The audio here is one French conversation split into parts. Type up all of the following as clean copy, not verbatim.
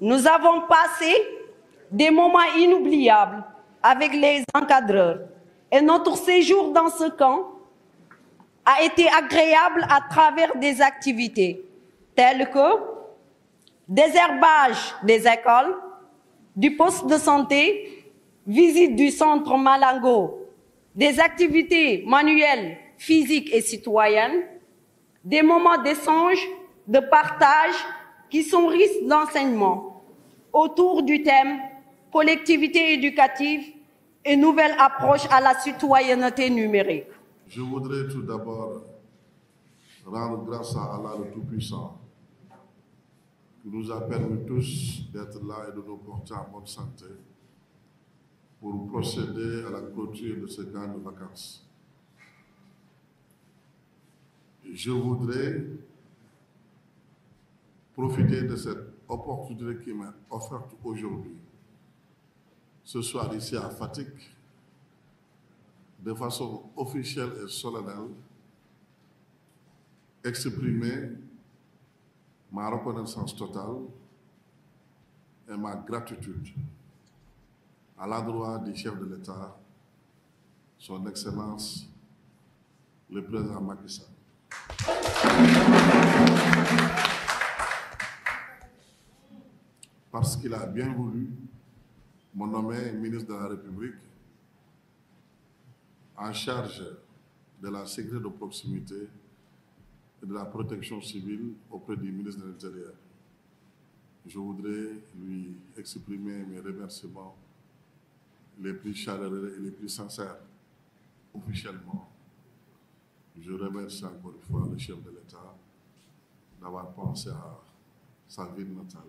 Nous avons passé des moments inoubliables avec les encadreurs et notre séjour dans ce camp a été agréable à travers des activités telles que désherbage des écoles, du poste de santé, visite du centre Malango, des activités manuelles, physiques et citoyennes, des moments d'échange, de partage qui sont riches d'enseignement autour du thème « Collectivité éducative et nouvelle approche à la citoyenneté numérique ». Je voudrais tout d'abord rendre grâce à Allah le Tout-Puissant qui nous a permis tous d'être là et de nous porter en bonne santé pour procéder à la clôture de ce camp de vacances. Je voudrais profiter de cette opportunité qui m'est offerte aujourd'hui, ce soir ici à Fatick, de façon officielle et solennelle, exprimer ma reconnaissance totale et ma gratitude à l'endroit du chef de l'État, son Excellence, le président Macky Sall. Parce qu'il a bien voulu me nommer ministre de la République en charge de la sécurité de proximité et de la protection civile auprès du ministre de l'Intérieur. Je voudrais lui exprimer mes remerciements les plus chaleureux et les plus sincères. Officiellement, je remercie encore une fois le chef de l'État d'avoir pensé à sa ville natale.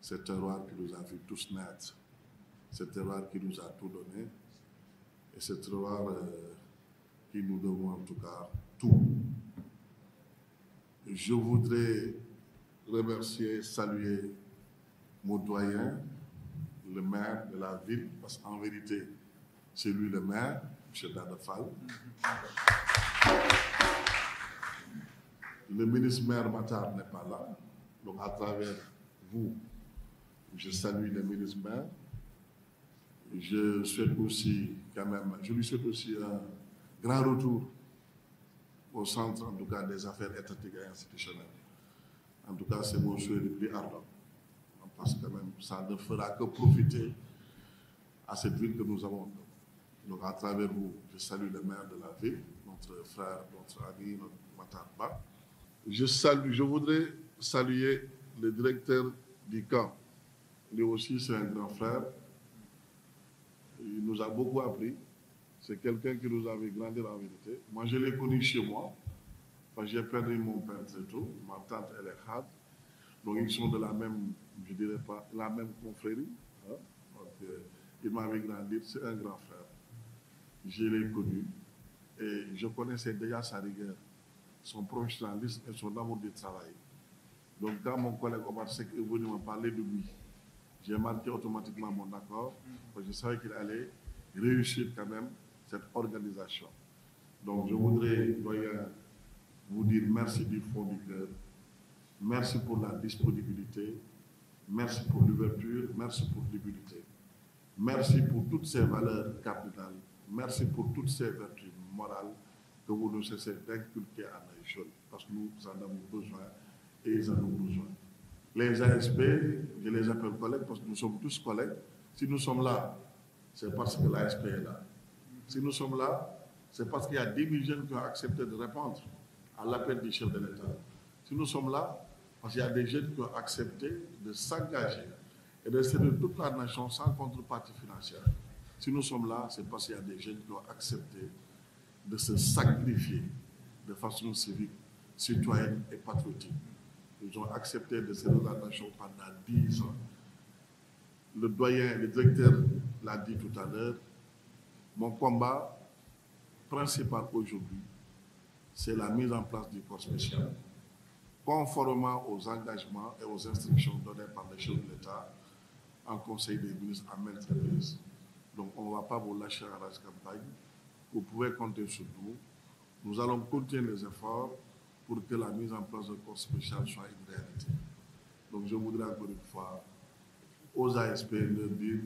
Ce terroir qui nous a vu tous naître, ce terroir qui nous a tout donné, et ce terroir qui nous devons en tout cas tout. Je voudrais remercier, saluer mon doyen, le maire de la ville, parce qu'en vérité, c'est lui le maire, M. Dada Fall. Le ministre maire Matar n'est pas là, donc à travers vous, je salue le ministre maire. Je souhaite aussi, quand même, je lui souhaite aussi un grand retour au centre, en tout cas, des affaires étatiques et institutionnelles. En tout cas, c'est mon souhait le plus ardent. Parce que quand même, ça ne fera que profiter à cette ville que nous avons. Donc, à travers vous, je salue le maire de la ville, notre frère, notre ami, notre Matarba. Je voudrais saluer le directeur du camp. Lui aussi, c'est un grand frère. Il nous a beaucoup appris. C'est quelqu'un qui nous avait grandi en vérité. Moi, je l'ai connu chez moi. Parce que j'ai perdu mon père très tôt. Ma tante, elle est Khad. Donc, ils sont de la même, je dirais pas, la même confrérie. Hein? Donc, il m'avait grandi. C'est un grand frère. Je l'ai connu. Et je connaissais déjà sa rigueur, son professionnalisme et son amour du travail. Donc, quand mon collègue Omar Seck est venu me parler de lui, j'ai marqué automatiquement mon accord, parce que je savais qu'il allait réussir quand même cette organisation. Donc je voudrais, doyen, vous dire merci du fond du cœur, merci pour la disponibilité, merci pour l'ouverture, merci pour l'humilité, merci pour toutes ces valeurs capitales, merci pour toutes ces vertus morales que vous ne cessez d'inculquer à nos jeunes, parce que nous en avons besoin et ils en ont besoin. Les ASP, je les appelle collègues parce que nous sommes tous collègues. Si nous sommes là, c'est parce que l'ASP est là. Si nous sommes là, c'est parce qu'il y a 10 000 jeunes qui ont accepté de répondre à l'appel du chef de l'État. Si nous sommes là, parce qu'il y a des jeunes qui ont accepté de s'engager et de servir toute la nation sans contrepartie financière. Si nous sommes là, c'est parce qu'il y a des jeunes qui ont accepté de se sacrifier de façon civique, citoyenne et patriotique. Ils ont accepté de servir la nation pendant 10 ans. le doyen, le directeur l'a dit tout à l'heure, mon combat principal aujourd'hui, c'est la mise en place du corps spécial, conformément aux engagements et aux instructions données par le chef de l'État en Conseil des ministres à maintes reprises. Donc on ne va pas vous lâcher à la campagne. Vous pouvez compter sur nous. Nous allons continuer les efforts pour que la mise en place d'un corps spécial soit une réalité. Donc je voudrais encore une fois aux ASP leur dire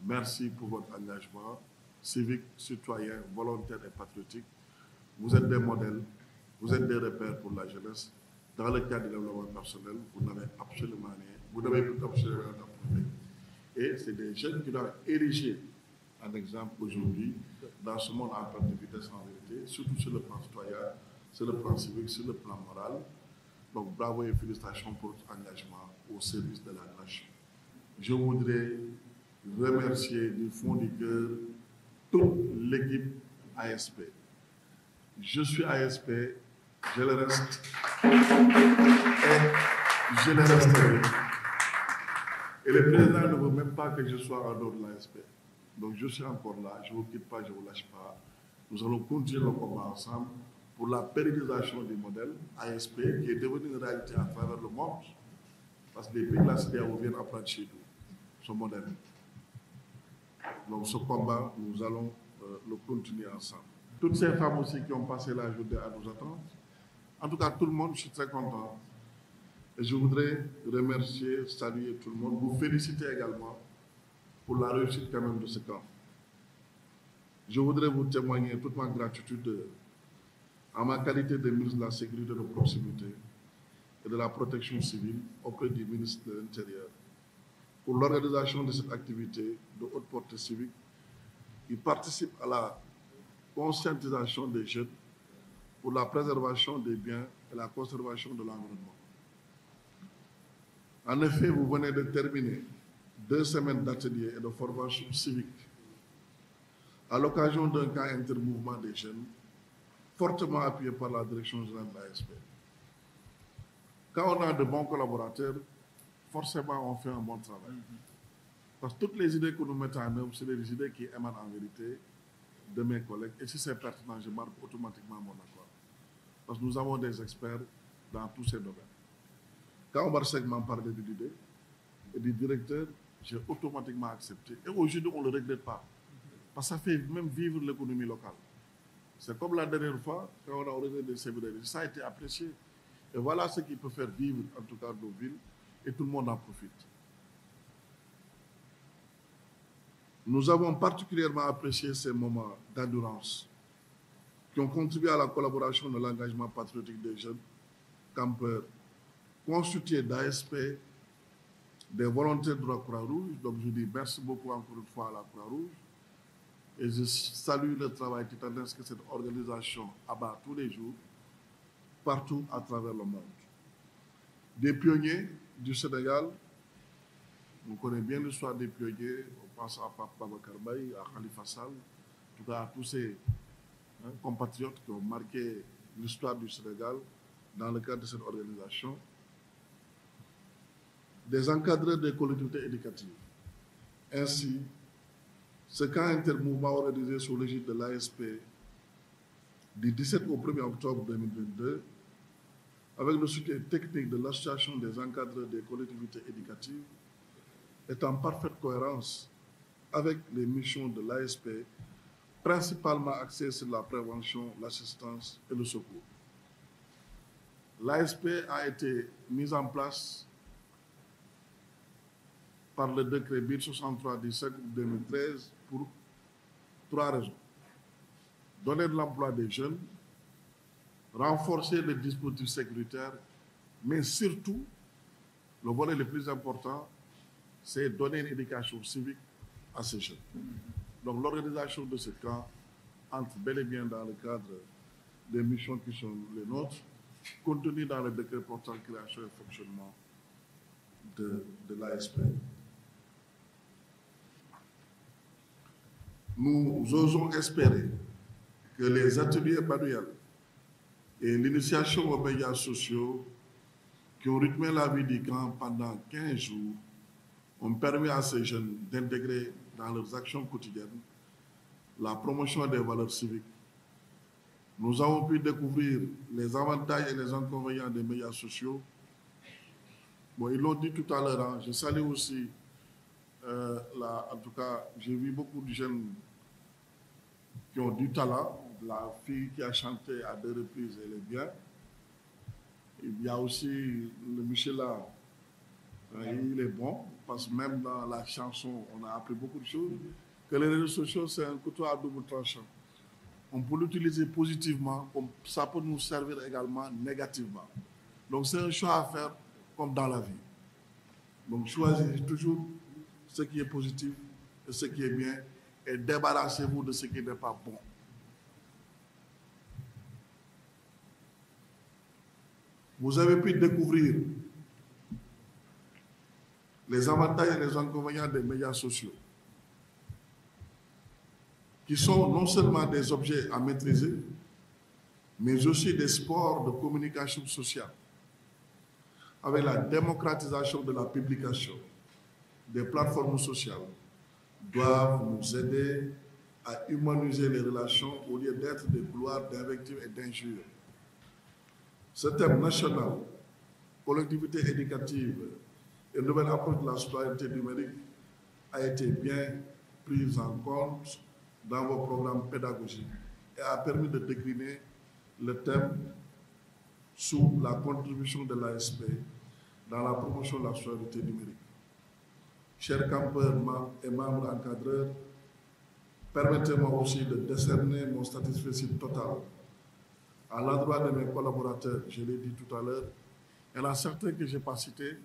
merci pour votre engagement civique, citoyen, volontaire et patriotique. Vous êtes des modèles, vous êtes des repères pour la jeunesse. Dans le cadre du développement personnel, vous n'avez absolument rien. Vous n'avez plus absolument rien à prouver. Et c'est des jeunes qui doivent ériger un exemple aujourd'hui dans ce monde en perte de vitesse en vérité, surtout sur le plan citoyen, sur le plan civique, sur le plan moral. Donc bravo et félicitations pour votre engagement au service de la nation. Je voudrais remercier du fond du cœur toute l'équipe ASP. Je suis ASP, je le reste et je le resterai. Et le président ne veut même pas que je sois en dehors de l'ASP. Donc je suis encore là, je ne vous quitte pas, je ne vous lâche pas. Nous allons continuer le combat ensemble pour la pérennisation du modèle ASP qui est devenu une réalité à travers le monde. Parce que les pays de la CEDEAO viennent apprendre chez nous ce modèle. Donc ce combat, nous allons le continuer ensemble. Toutes ces femmes aussi qui ont passé la journée à nous attendre, en tout cas tout le monde, je suis très content. Et je voudrais remercier, saluer tout le monde, vous féliciter également pour la réussite quand même de ce camp. Je voudrais vous témoigner toute ma gratitude en ma qualité de ministre de la Sécurité de proximité et de la protection civile auprès du ministre de l'Intérieur pour l'organisation de cette activité de haute portée civique qui participe à la conscientisation des jeunes pour la préservation des biens et la conservation de l'environnement. En effet, vous venez de terminer 2 semaines d'ateliers et de formation civique à l'occasion d'un camp intermouvement des jeunes fortement appuyé par la direction générale de l'ASP. Quand on a de bons collaborateurs, forcément on fait un bon travail. Parce que toutes les idées que nous mettons en œuvre, c'est des idées qui émanent en vérité de mes collègues. Et si c'est pertinent, je marque automatiquement mon accord. Parce que nous avons des experts dans tous ces domaines. Quand Omar Seck m'a parlé de l'idée et du directeur, j'ai automatiquement accepté. Et aujourd'hui, on ne le regrette pas. Parce que ça fait même vivre l'économie locale. C'est comme la dernière fois, quand on a organisé des séminaires. Ça a été apprécié. Et voilà ce qui peut faire vivre, en tout cas, nos villes. Et tout le monde en profite. Nous avons particulièrement apprécié ces moments d'endurance qui ont contribué à la collaboration de l'engagement patriotique des jeunes campeurs constitués d'ASP, des volontaires de la Croix-Rouge. Donc je dis merci beaucoup encore une fois à la Croix-Rouge. Et je salue le travail titanesque que cette organisation abat tous les jours, partout à travers le monde. Des pionniers du Sénégal, on connaît bien l'histoire des pionniers, on pense à Pape Babacar Mbaye, à Khalifa Sall, en tout cas à tous ces compatriotes qui ont marqué l'histoire du Sénégal dans le cadre de cette organisation. Des encadreurs des collectivités éducatives. Ainsi, ce camp intermouvement organisé sous l'égide de l'ASP du 17 au 1er octobre 2022, avec le soutien technique de l'Association des encadreurs des collectivités éducatives, est en parfaite cohérence avec les missions de l'ASP, principalement axées sur la prévention, l'assistance et le secours. L'ASP a été mise en place par le décret 1063 du 5 août 2013 pour 3 raisons. Donner de l'emploi des jeunes, renforcer les dispositifs sécuritaires, mais surtout, le volet le plus important, c'est donner une éducation civique à ces jeunes. Donc l'organisation de ce camp entre bel et bien dans le cadre des missions qui sont les nôtres, contenues dans le décret portant création et fonctionnement de l'ASP. Nous osons espérer que les ateliers manuels et l'initiation aux médias sociaux qui ont rythmé la vie du camp pendant 15 jours On permet à ces jeunes d'intégrer dans leurs actions quotidiennes la promotion des valeurs civiques. Nous avons pu découvrir les avantages et les inconvénients des médias sociaux. Bon, ils l'ont dit tout à l'heure, hein, je salue aussi, en tout cas, j'ai vu beaucoup de jeunes qui ont du talent. La fille qui a chanté à 2 reprises, elle est bien. Il y a aussi le Michela, il est bon, parce que même dans la chanson, on a appris beaucoup de choses. Que les réseaux sociaux, c'est un couteau à double tranchant. On peut l'utiliser positivement, comme ça peut nous servir également négativement. Donc c'est un choix à faire comme dans la vie. Donc choisissez toujours ce qui est positif et ce qui est bien et débarrassez-vous de ce qui n'est pas bon. Vous avez pu découvrir les avantages et les inconvénients des médias sociaux, qui sont non seulement des objets à maîtriser, mais aussi des sports de communication sociale. Avec la démocratisation de la publication, des plateformes sociales doivent nous aider à humaniser les relations au lieu d'être des couloirs d'invectives et d'injures. Ce thème national, collectivité éducative et nouvelle approche de la citoyenneté numérique a été bien prise en compte dans vos programmes pédagogiques et a permis de décliner le thème sous la contribution de l'ASP dans la promotion de la citoyenneté numérique. Chers campeurs et membres encadreurs, permettez-moi aussi de décerner mon satisfaction totale à l'endroit de mes collaborateurs, je l'ai dit tout à l'heure. Il y en a certains que je n'ai pas cités,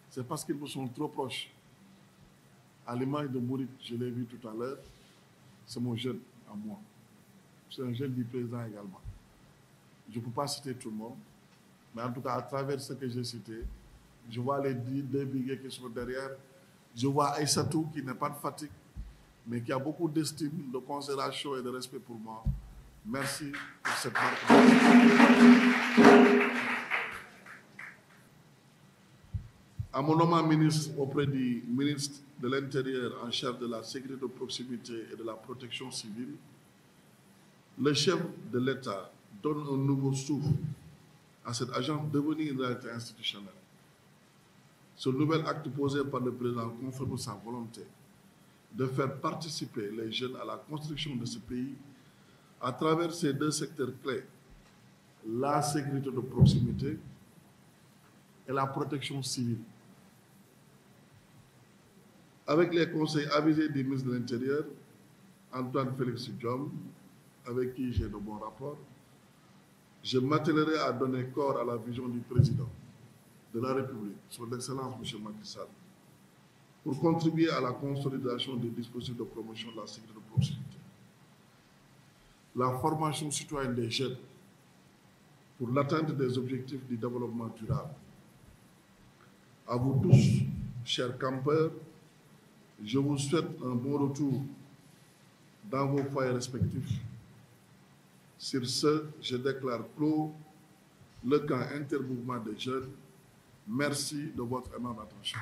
c'est parce qu'ils me sont trop proches. À l'image de Mourid, je l'ai vu tout à l'heure, c'est mon jeune à moi. C'est un jeune du président également. Je ne peux pas citer tout le monde, mais en tout cas, à travers ce que j'ai cité, je vois les 2 biguets qui sont derrière. Je vois Aïssatou qui n'est pas de fatigue, mais qui a beaucoup d'estime, de considération et de respect pour moi. Merci pour cette marque. À mon nommant ministre auprès du ministre de l'Intérieur en charge de la sécurité de proximité et de la protection civile, le chef de l'État donne un nouveau souffle à cette agence devenue une réalité institutionnelle. Ce nouvel acte posé par le président confirme sa volonté de faire participer les jeunes à la construction de ce pays à travers ces 2 secteurs clés, la sécurité de proximité et la protection civile. Avec les conseils avisés du ministre de l'Intérieur, Antoine Félix Diome, avec qui j'ai de bons rapports, je m'attellerai à donner corps à la vision du président de la République, son Excellence M. Macky Sall, pour contribuer à la consolidation des dispositifs de promotion de la sécurité de proximité, la formation citoyenne des jeunes pour l'atteinte des objectifs du développement durable. À vous tous, chers campeurs, je vous souhaite un bon retour dans vos foyers respectifs. Sur ce, je déclare clos le camp intermouvement des jeunes. Merci de votre aimable attention.